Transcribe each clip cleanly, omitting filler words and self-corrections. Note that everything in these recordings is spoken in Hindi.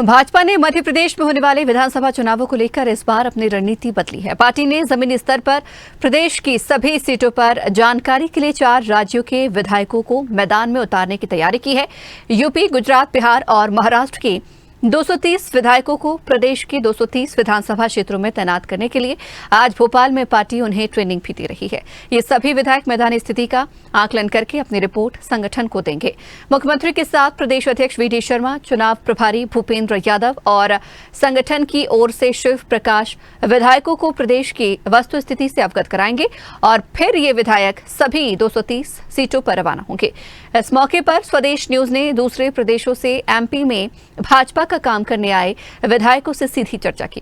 भाजपा ने मध्य प्रदेश में होने वाले विधानसभा चुनावों को लेकर इस बार अपनी रणनीति बदली है। पार्टी ने जमीनी स्तर पर प्रदेश की सभी सीटों पर जानकारी के लिए 4 राज्यों के विधायकों को मैदान में उतारने की तैयारी की है। यूपी, गुजरात, बिहार और महाराष्ट्र के 230 विधायकों को प्रदेश के 230 विधानसभा क्षेत्रों में तैनात करने के लिए आज भोपाल में पार्टी उन्हें ट्रेनिंग भी दे रही है। ये सभी विधायक मैदानी स्थिति का आकलन करके अपनी रिपोर्ट संगठन को देंगे। मुख्यमंत्री के साथ प्रदेश अध्यक्ष वी.डी. शर्मा, चुनाव प्रभारी भूपेंद्र यादव और संगठन की ओर से शिव प्रकाश विधायकों को प्रदेश की वस्तुस्थिति से अवगत कराएंगे और फिर ये विधायक सभी 230 सीटों पर रवाना होंगे। इस मौके पर स्वदेश न्यूज ने दूसरे प्रदेशों से एमपी में भाजपा का काम करने आए विधायकों से सीधी चर्चा की।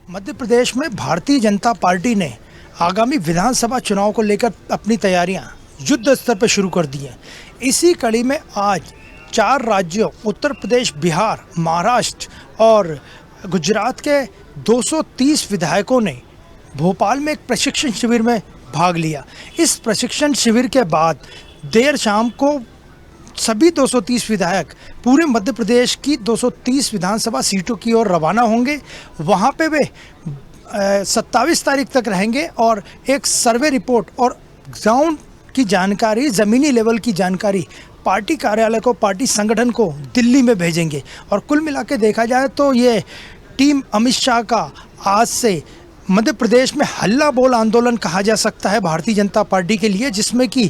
मध्य प्रदेश में भारतीय जनता पार्टी ने आगामी विधानसभा चुनाव को लेकर अपनी तैयारियां युद्ध स्तर पर शुरू कर दी हैं। इसी कड़ी में आज 4 राज्यों उत्तर प्रदेश, बिहार, महाराष्ट्र और गुजरात के 230 विधायकों ने भोपाल में एक प्रशिक्षण शिविर में भाग लिया। इस प्रशिक्षण शिविर के बाद देर शाम को सभी 230 विधायक पूरे मध्य प्रदेश की 230 विधानसभा सीटों की ओर रवाना होंगे। वहाँ पे वे 27 तारीख तक रहेंगे और एक सर्वे रिपोर्ट और ग्राउंड की जानकारी, ज़मीनी लेवल की जानकारी पार्टी कार्यालय को, पार्टी संगठन को दिल्ली में भेजेंगे। और कुल मिला के देखा जाए तो ये टीम अमित शाह का आज से मध्य प्रदेश में हल्ला बोल आंदोलन कहा जा सकता है भारतीय जनता पार्टी के लिए, जिसमें कि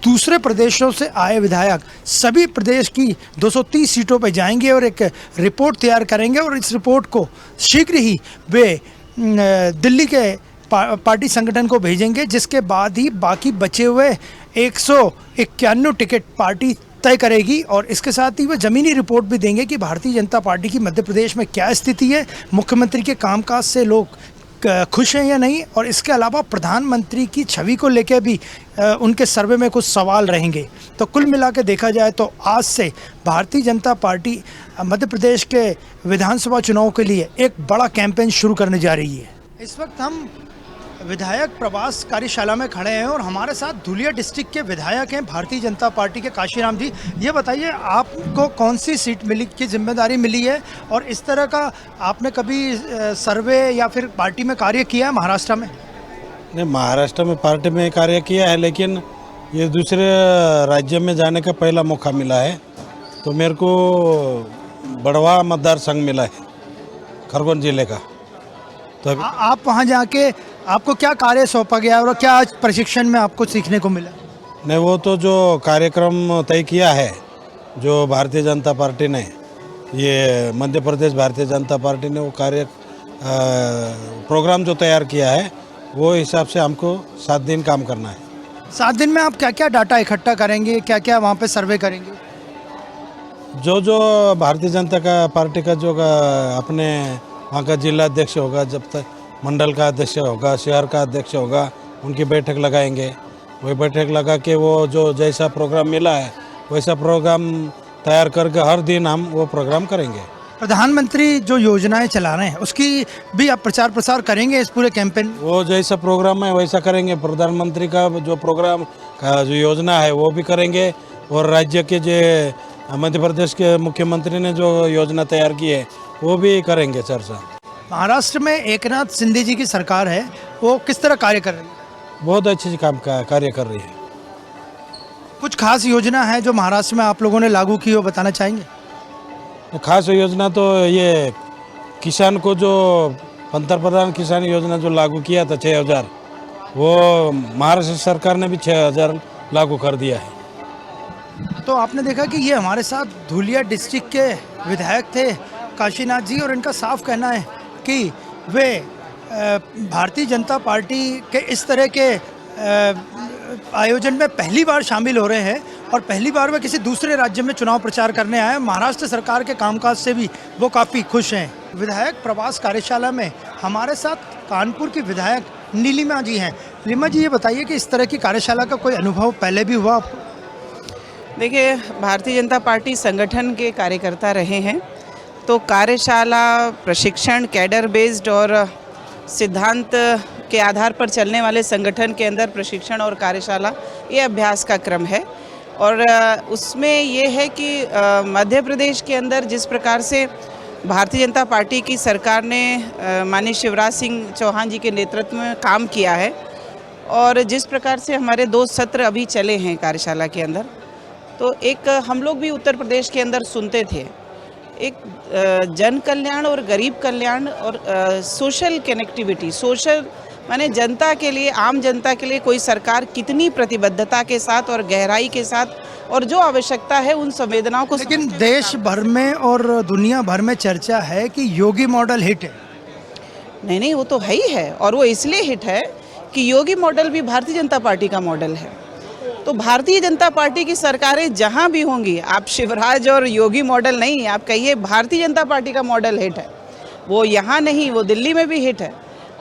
दूसरे प्रदेशों से आए विधायक सभी प्रदेश की 230 सीटों पर जाएंगे और एक रिपोर्ट तैयार करेंगे और इस रिपोर्ट को शीघ्र ही वे दिल्ली के पार्टी संगठन को भेजेंगे, जिसके बाद ही बाकी बचे हुए 191 टिकट पार्टी तय करेगी। और इसके साथ ही वो ज़मीनी रिपोर्ट भी देंगे कि भारतीय जनता पार्टी की मध्य प्रदेश में क्या स्थिति है, मुख्यमंत्री के कामकाज से लोग खुश हैं या नहीं, और इसके अलावा प्रधानमंत्री की छवि को लेकर भी उनके सर्वे में कुछ सवाल रहेंगे। तो कुल मिला के देखा जाए तो आज से भारतीय जनता पार्टी मध्य प्रदेश के विधानसभा चुनाव के लिए एक बड़ा कैंपेन शुरू करने जा रही है। इस वक्त हम विधायक प्रवास कार्यशाला में खड़े हैं और हमारे साथ धुलिया डिस्ट्रिक्ट के विधायक हैं भारतीय जनता पार्टी के काशीराम जी। ये बताइए, आपको कौन सी सीट मिली की जिम्मेदारी मिली है और इस तरह का आपने कभी सर्वे या फिर पार्टी में कार्य किया है महाराष्ट्र में? नहीं, महाराष्ट्र में पार्टी में कार्य किया है, लेकिन ये दूसरे राज्य में जाने का पहला मौका मिला है। तो मेरे को बड़वा मतदार संघ मिला है खरगोन जिले का। तो आप वहाँ जाके आपको क्या कार्य सौंपा गया और क्या आज प्रशिक्षण में आपको सीखने को मिला? नहीं, वो तो जो कार्यक्रम तय किया है जो भारतीय जनता पार्टी ने, ये मध्य प्रदेश भारतीय जनता पार्टी ने वो प्रोग्राम जो तैयार किया है, वो हिसाब से हमको 7 दिन काम करना है। 7 दिन में आप क्या क्या डाटा इकट्ठा करेंगे, क्या क्या वहाँ पे सर्वे करेंगे? जो भारतीय जनता पार्टी का जो अपने वहाँ का जिला अध्यक्ष होगा, जब तक मंडल का अध्यक्ष होगा, शहर का अध्यक्ष होगा, उनकी बैठक लगाएंगे। वही बैठक लगा के वो जो जैसा प्रोग्राम मिला है वैसा प्रोग्राम तैयार करके हर दिन हम वो प्रोग्राम करेंगे। प्रधानमंत्री जो योजनाएं चला रहे हैं उसकी भी आप प्रचार प्रसार करेंगे इस पूरे कैंपेन? वो जैसा प्रोग्राम है वैसा करेंगे। प्रधानमंत्री का जो प्रोग्राम का जो योजना है वो भी करेंगे और राज्य के जो मध्य प्रदेश के मुख्यमंत्री ने जो योजना तैयार की है वो भी करेंगे चर्चा। महाराष्ट्र में एकनाथ शिंदे जी की सरकार है, वो किस तरह कार्य कर रही है? बहुत अच्छी कार्य कर रही है। कुछ खास योजना है जो महाराष्ट्र में आप लोगों ने लागू की हो, बताना चाहेंगे? खास योजना तो ये किसान को जो पंतप्रधान किसान योजना जो लागू किया था 6000, वो महाराष्ट्र सरकार ने भी 6000 लागू कर दिया है। तो आपने देखा कि ये हमारे साथ धुलिया डिस्ट्रिक्ट के विधायक थे काशीनाथ जी, और इनका साफ कहना है कि वे भारतीय जनता पार्टी के इस तरह के आयोजन में पहली बार शामिल हो रहे हैं और पहली बार वे किसी दूसरे राज्य में चुनाव प्रचार करने आए हैं। महाराष्ट्र सरकार के कामकाज से भी वो काफ़ी खुश हैं। विधायक प्रवास कार्यशाला में हमारे साथ कानपुर की विधायक नीलिमा जी हैं। नीलिमा जी, ये बताइए कि इस तरह की कार्यशाला का कोई अनुभव पहले भी हुआ आपको? देखिए, भारतीय जनता पार्टी संगठन के कार्यकर्ता रहे हैं, तो कार्यशाला, प्रशिक्षण, कैडर बेस्ड और सिद्धांत के आधार पर चलने वाले संगठन के अंदर प्रशिक्षण और कार्यशाला, ये अभ्यास का क्रम है। और उसमें ये है कि मध्य प्रदेश के अंदर जिस प्रकार से भारतीय जनता पार्टी की सरकार ने माननीय शिवराज सिंह चौहान जी के नेतृत्व में काम किया है और जिस प्रकार से हमारे 2 सत्र अभी चले हैं कार्यशाला के अंदर, तो एक हम लोग भी उत्तर प्रदेश के अंदर सुनते थे एक जन कल्याण और गरीब कल्याण और सोशल कनेक्टिविटी, सोशल माने जनता के लिए, आम जनता के लिए कोई सरकार कितनी प्रतिबद्धता के साथ और गहराई के साथ और जो आवश्यकता है उन संवेदनाओं को। लेकिन देश भर में और दुनिया भर में चर्चा है कि योगी मॉडल हिट है। नहीं, वो तो है ही है और वो इसलिए हिट है कि योगी मॉडल भी भारतीय जनता पार्टी का मॉडल है। तो भारतीय जनता पार्टी की सरकारें जहां भी होंगी, आप शिवराज और योगी मॉडल नहीं, आप कहिए भारतीय जनता पार्टी का मॉडल हिट है। वो यहाँ नहीं, वो दिल्ली में भी हिट है।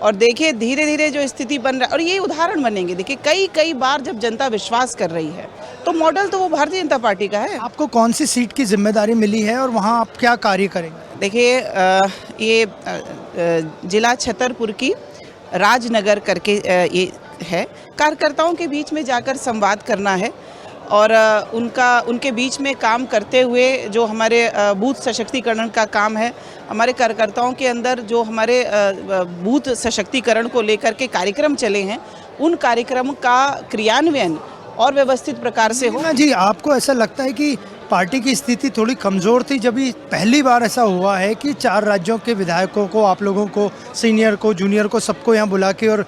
और देखिए धीरे धीरे जो स्थिति बन रहा है और ये उदाहरण बनेंगे। देखिए कई बार जब जनता विश्वास कर रही है तो मॉडल तो वो भारतीय जनता पार्टी का है। आपको कौन सी सीट की जिम्मेदारी मिली है और वहाँ आप क्या कार्य करेंगे? देखिए ये जिला छतरपुर की राजनगर करके ये है। कार्यकर्ताओं के बीच में जाकर संवाद करना है और उनके बीच में काम करते हुए जो हमारे बूथ सशक्तिकरण का काम है, हमारे कार्यकर्ताओं के अंदर जो हमारे बूथ सशक्तिकरण को लेकर के कार्यक्रम चले हैं, उन कार्यक्रम का क्रियान्वयन और व्यवस्थित प्रकार से हो। जी, आपको ऐसा लगता है कि पार्टी की स्थिति थोड़ी कमज़ोर थी? जब ये पहली बार ऐसा हुआ है कि 4 राज्यों के विधायकों को, आप लोगों को, सीनियर को, जूनियर को, सबको यहाँ बुला के और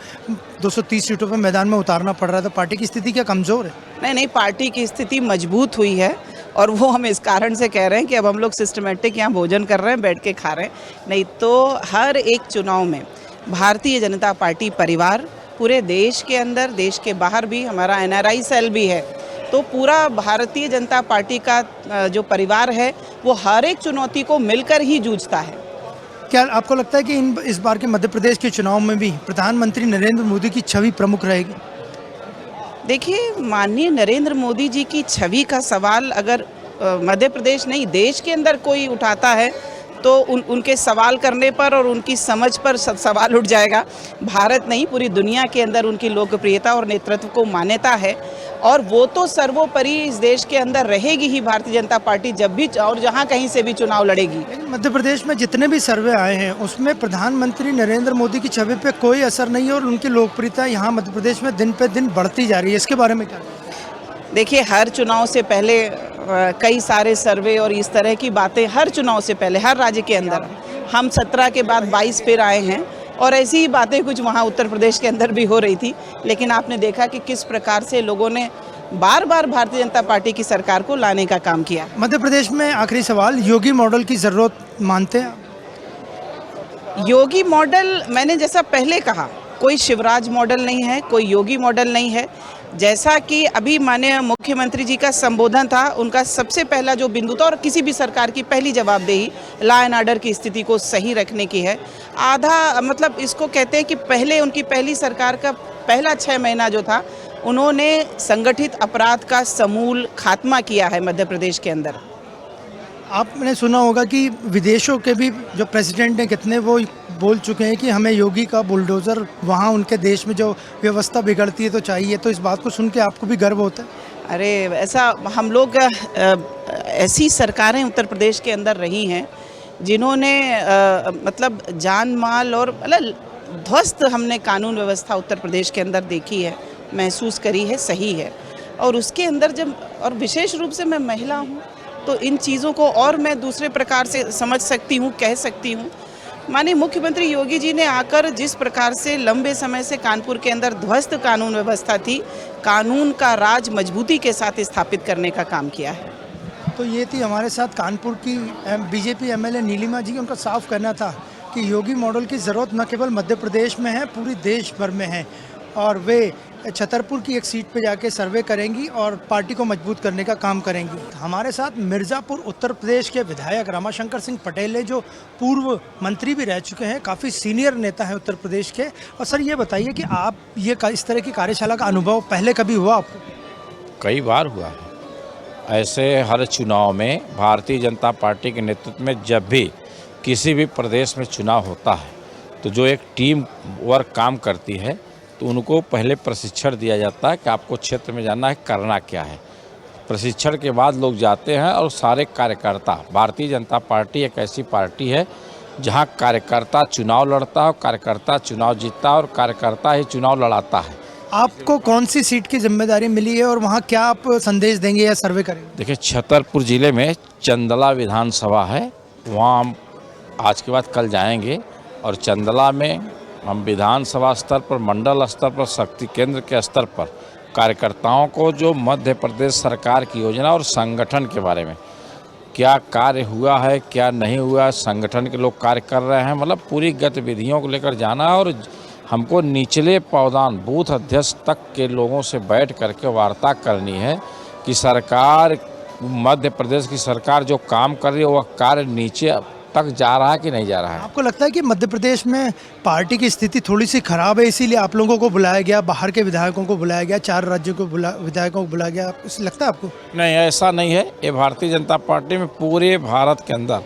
230 सीटों पर मैदान में उतारना पड़ रहा था। पार्टी की स्थिति क्या कमज़ोर है? नहीं, पार्टी की स्थिति मजबूत हुई है और वो हम इस कारण से कह रहे हैं कि अब हम लोग सिस्टमेटिक यहाँ भोजन कर रहे हैं, बैठ के खा रहे हैं। नहीं तो हर एक चुनाव में भारतीय जनता पार्टी परिवार पूरे देश के अंदर, देश के बाहर भी, हमारा NRI सेल भी है, तो पूरा भारतीय जनता पार्टी का जो परिवार है वो हर एक चुनौती को मिलकर ही जूझता है। क्या आपको लगता है कि इस बार के मध्य प्रदेश के चुनाव में भी प्रधानमंत्री नरेंद्र मोदी की छवि प्रमुख रहेगी? देखिए, माननीय नरेंद्र मोदी जी की छवि का सवाल अगर मध्य प्रदेश नहीं देश के अंदर कोई उठाता है तो उनके सवाल करने पर और उनकी समझ पर सवाल उठ जाएगा। भारत नहीं, पूरी दुनिया के अंदर उनकी लोकप्रियता और नेतृत्व को मान्यता है और वो तो सर्वोपरि इस देश के अंदर रहेगी ही भारतीय जनता पार्टी, जब भी और जहां कहीं से भी चुनाव लड़ेगी। लेकिन मध्य प्रदेश में जितने भी सर्वे आए हैं उसमें प्रधानमंत्री नरेंद्र मोदी की छवि पे कोई असर नहीं है और उनकी लोकप्रियता यहाँ मध्य प्रदेश में दिन पे दिन बढ़ती जा रही है। इसके बारे में क्या? देखिए, हर चुनाव से पहले कई सारे सर्वे और इस तरह की बातें हर चुनाव से पहले हर राज्य के अंदर, हम 17 के बाद 22 फिर आए हैं और ऐसी ही बातें कुछ वहाँ उत्तर प्रदेश के अंदर भी हो रही थी। लेकिन आपने देखा कि किस प्रकार से लोगों ने बार बार भारतीय जनता पार्टी की सरकार को लाने का काम किया। मध्य प्रदेश में आखिरी सवाल, योगी मॉडल की ज़रूरत मानते हैं? योगी मॉडल, मैंने जैसा पहले कहा, कोई शिवराज मॉडल नहीं है, कोई योगी मॉडल नहीं है। जैसा कि अभी माननीय मुख्यमंत्री जी का संबोधन था, उनका सबसे पहला जो बिंदु था और किसी भी सरकार की पहली जवाबदेही लॉ एंड ऑर्डर की स्थिति को सही रखने की है। आधा मतलब इसको कहते हैं कि पहले उनकी पहली सरकार का पहला 6 महीना जो था, उन्होंने संगठित अपराध का समूल खात्मा किया है मध्य प्रदेश के अंदर। आपने सुना होगा कि विदेशों के भी जो प्रेसिडेंट हैं कितने वो बोल चुके हैं कि हमें योगी का बुलडोज़र वहाँ उनके देश में जो व्यवस्था बिगड़ती है तो चाहिए। तो इस बात को सुन के आपको भी गर्व होता है? अरे ऐसा, हम लोग ऐसी सरकारें उत्तर प्रदेश के अंदर रही हैं जिन्होंने मतलब जान माल और मतलब ध्वस्त हमने कानून व्यवस्था उत्तर प्रदेश के अंदर देखी है, महसूस करी है, सही है। और उसके अंदर जब, और विशेष रूप से मैं महिला हूँ तो इन चीज़ों को और मैं दूसरे प्रकार से समझ सकती हूँ, कह सकती हूँ। माननीय मुख्यमंत्री योगी जी ने आकर जिस प्रकार से लंबे समय से कानपुर के अंदर ध्वस्त कानून व्यवस्था थी, कानून का राज मजबूती के साथ स्थापित करने का काम किया है। तो ये थी हमारे साथ कानपुर की बीजेपी MLA नीलिमा जी। उनका साफ कहना था कि योगी मॉडल की ज़रूरत न केवल मध्य प्रदेश में है, पूरी देश भर में है और वे छतरपुर की एक सीट पे जाके सर्वे करेंगी और पार्टी को मजबूत करने का काम करेंगी। हमारे साथ मिर्ज़ापुर उत्तर प्रदेश के विधायक रमाशंकर सिंह पटेल है, जो पूर्व मंत्री भी रह चुके हैं, काफ़ी सीनियर नेता हैं उत्तर प्रदेश के। और सर ये बताइए कि आप ये इस तरह की कार्यशाला का अनुभव पहले कभी हुआ आपको? कई बार हुआ है। ऐसे हर चुनाव में भारतीय जनता पार्टी के नेतृत्व में जब भी किसी भी प्रदेश में चुनाव होता है तो जो एक टीम वर्क काम करती है तो उनको पहले प्रशिक्षण दिया जाता है कि आपको क्षेत्र में जाना है, करना क्या है। प्रशिक्षण के बाद लोग जाते हैं और सारे कार्यकर्ता, भारतीय जनता पार्टी एक ऐसी पार्टी है जहां कार्यकर्ता चुनाव लड़ता है, कार्यकर्ता चुनाव जीतता है और कार्यकर्ता ही चुनाव लड़ाता है। आपको कौन सी सीट की जिम्मेदारी मिली है और वहाँ क्या आप संदेश देंगे या सर्वे करेंगे? देखिए, छतरपुर ज़िले में चंदला विधानसभा है, वहाँ हम आज के बाद कल जाएंगे और चंदला में हम विधानसभा स्तर पर, मंडल स्तर पर, शक्ति केंद्र के स्तर पर कार्यकर्ताओं को जो मध्य प्रदेश सरकार की योजना और संगठन के बारे में क्या कार्य हुआ है, क्या नहीं हुआ, संगठन के लोग कार्य कर रहे हैं, मतलब पूरी गतिविधियों को लेकर जाना है। और हमको निचले पौदान बूथ अध्यक्ष तक के लोगों से बैठ करके वार्ता करनी है कि सरकार, मध्य प्रदेश की सरकार जो काम कर रही है वह कार्य नीचे तक जा रहा है कि नहीं जा रहा है। आपको लगता है कि मध्य प्रदेश में पार्टी की स्थिति थोड़ी सी खराब है, इसीलिए आप लोगों को बुलाया गया, बाहर के विधायकों को बुलाया गया, 4 राज्यों को विधायकों को बुलाया गया, ऐसा लगता है आपको? नहीं, ऐसा नहीं है। ये भारतीय जनता पार्टी में पूरे भारत के अंदर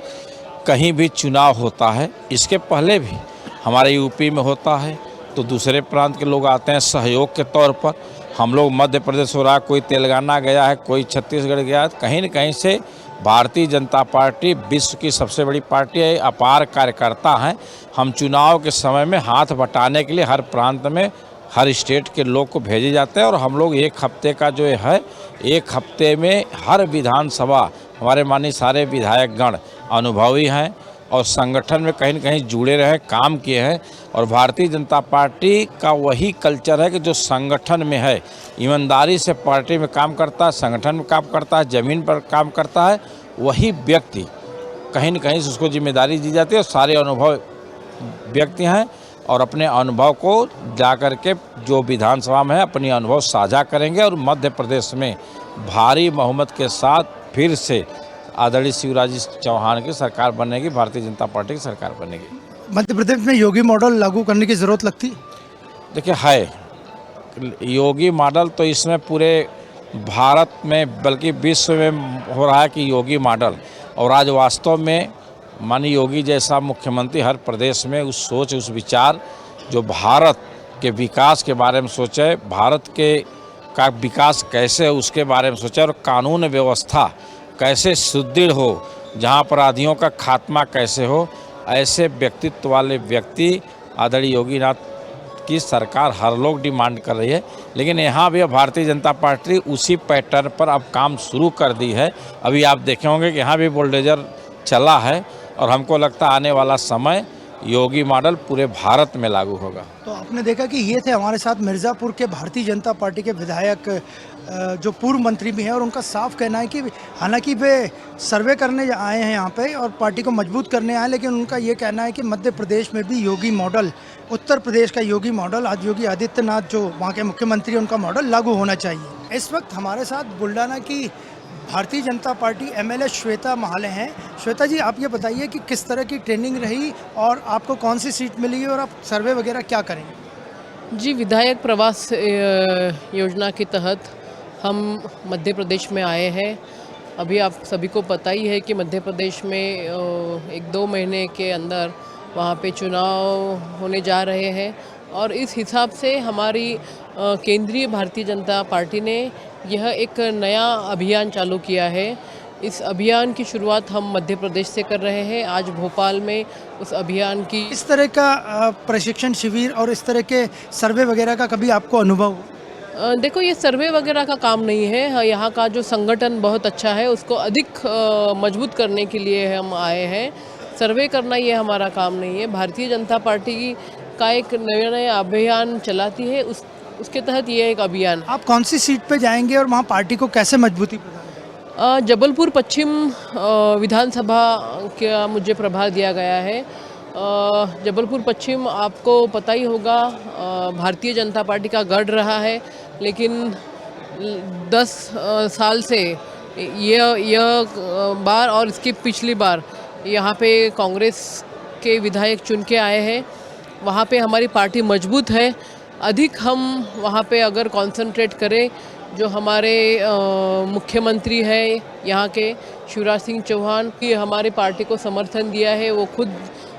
कहीं भी चुनाव होता है, इसके पहले भी हमारे यूपी में होता है तो दूसरे प्रांत के लोग आते हैं सहयोग के तौर पर। हम लोग मध्य प्रदेश हो रहा, कोई तेलंगाना गया है, कोई छत्तीसगढ़ गया है, कहीं न कहीं से भारतीय जनता पार्टी विश्व की सबसे बड़ी पार्टी है, अपार कार्यकर्ता हैं। हम चुनाव के समय में हाथ बटाने के लिए हर प्रांत में, हर स्टेट के लोग को भेजे जाते हैं और हम लोग एक हफ्ते का जो है, एक हफ्ते में हर विधानसभा, हमारे माननीय सारे विधायकगण अनुभवी हैं और संगठन में कहीं न कहीं जुड़े रहे, काम किए हैं। और भारतीय जनता पार्टी का वही कल्चर है कि जो संगठन में है, ईमानदारी से पार्टी में काम करता है, संगठन में काम करता है, ज़मीन पर काम करता है, वही व्यक्ति कहीं न कहीं से उसको जिम्मेदारी दी जाती है। और सारे अनुभव व्यक्ति हैं और अपने अनुभव को जा कर के जो विधानसभा में है अपनी अनुभव साझा करेंगे और मध्य प्रदेश में भारी बहुमत के साथ फिर से आदरणीय शिवराज जी चौहान की सरकार बनेगी, भारतीय जनता पार्टी की सरकार बनेगी। मध्य प्रदेश में योगी मॉडल लागू करने की ज़रूरत लगती? देखिए, है योगी मॉडल तो इसमें पूरे भारत में बल्कि विश्व में हो रहा है कि योगी मॉडल, और आज वास्तव में माननीय योगी जैसा मुख्यमंत्री हर प्रदेश में उस सोच, उस विचार जो भारत के विकास के बारे में सोचे, भारत के का विकास कैसे है उसके बारे में सोचे और कानून व्यवस्था कैसे सुदृढ़ हो, जहां अपराधियों का खात्मा कैसे हो, ऐसे व्यक्तित्व वाले व्यक्ति आदरणीय योगीनाथ की सरकार हर लोग डिमांड कर रही है। लेकिन यहाँ भी भारतीय जनता पार्टी उसी पैटर्न पर अब काम शुरू कर दी है। अभी आप देखे होंगे कि यहाँ भी बुलडोजर चला है और हमको लगता है आने वाला समय योगी मॉडल पूरे भारत में लागू होगा। तो आपने देखा कि ये थे हमारे साथ मिर्ज़ापुर के भारतीय जनता पार्टी के विधायक जो पूर्व मंत्री भी हैं, और उनका साफ कहना है कि हालांकि वे सर्वे करने आए हैं यहाँ पे और पार्टी को मजबूत करने आए, लेकिन उनका ये कहना है कि मध्य प्रदेश में भी योगी मॉडल, उत्तर प्रदेश का योगी मॉडल, आज योगी आदित्यनाथ जो वहाँ के मुख्यमंत्री हैं उनका मॉडल लागू होना चाहिए। इस वक्त हमारे साथ बुल्डाना की भारतीय जनता पार्टी MLA श्वेता महाले हैं। श्वेता जी, आप ये बताइए कि किस तरह की ट्रेनिंग रही और आपको कौन सी सीट मिली और आप सर्वे वगैरह क्या करेंगे? जी, विधायक प्रवास योजना के तहत हम मध्य प्रदेश में आए हैं। अभी आप सभी को पता ही है कि मध्य प्रदेश में 1-2 महीने के अंदर वहाँ पे चुनाव होने जा रहे हैं और इस हिसाब से हमारी केंद्रीय भारतीय जनता पार्टी ने यह एक नया अभियान चालू किया है। इस अभियान की शुरुआत हम मध्य प्रदेश से कर रहे हैं। आज भोपाल में उस अभियान की इस तरह का प्रशिक्षण शिविर और इस तरह के सर्वे वगैरह का कभी आपको अनुभव? देखो, ये सर्वे वगैरह का काम नहीं है। यहाँ का जो संगठन बहुत अच्छा है, उसको अधिक मजबूत करने के लिए हम आए हैं। सर्वे करना ये हमारा काम नहीं है। भारतीय जनता पार्टी का एक नया अभियान चलाती है, उसके तहत ये एक अभियान। आप कौन सी सीट पे जाएंगे और वहाँ पार्टी को कैसे मजबूती प्रदान करेंगे? जबलपुर पश्चिम विधानसभा का मुझे प्रभार दिया गया है। जबलपुर पश्चिम आपको पता ही होगा, भारतीय जनता पार्टी का गढ़ रहा है, लेकिन 10 साल से यह बार और इसकी पिछली बार यहाँ पे कांग्रेस के विधायक चुन के आए हैं। वहाँ पे हमारी पार्टी मजबूत है। अधिक हम वहाँ पे अगर कंसंट्रेट करें, जो हमारे मुख्यमंत्री हैं यहाँ के शिवराज सिंह चौहान की हमारी पार्टी को समर्थन दिया है, वो खुद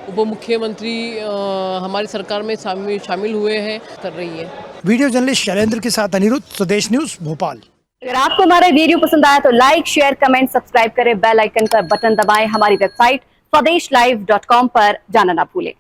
उप मुख्यमंत्री हमारी सरकार में शामिल हुए हैं, कर रही है। वीडियो जर्नलिस्ट शैलेंद्र के साथ अनिरुद्ध, स्वदेश न्यूज़, भोपाल। अगर आपको हमारा वीडियो पसंद आया तो लाइक, शेयर, कमेंट, सब्सक्राइब करें, बेल आइकन का बटन दबाएं। हमारी वेबसाइट swdeshlive.com पर जाना ना भूलें।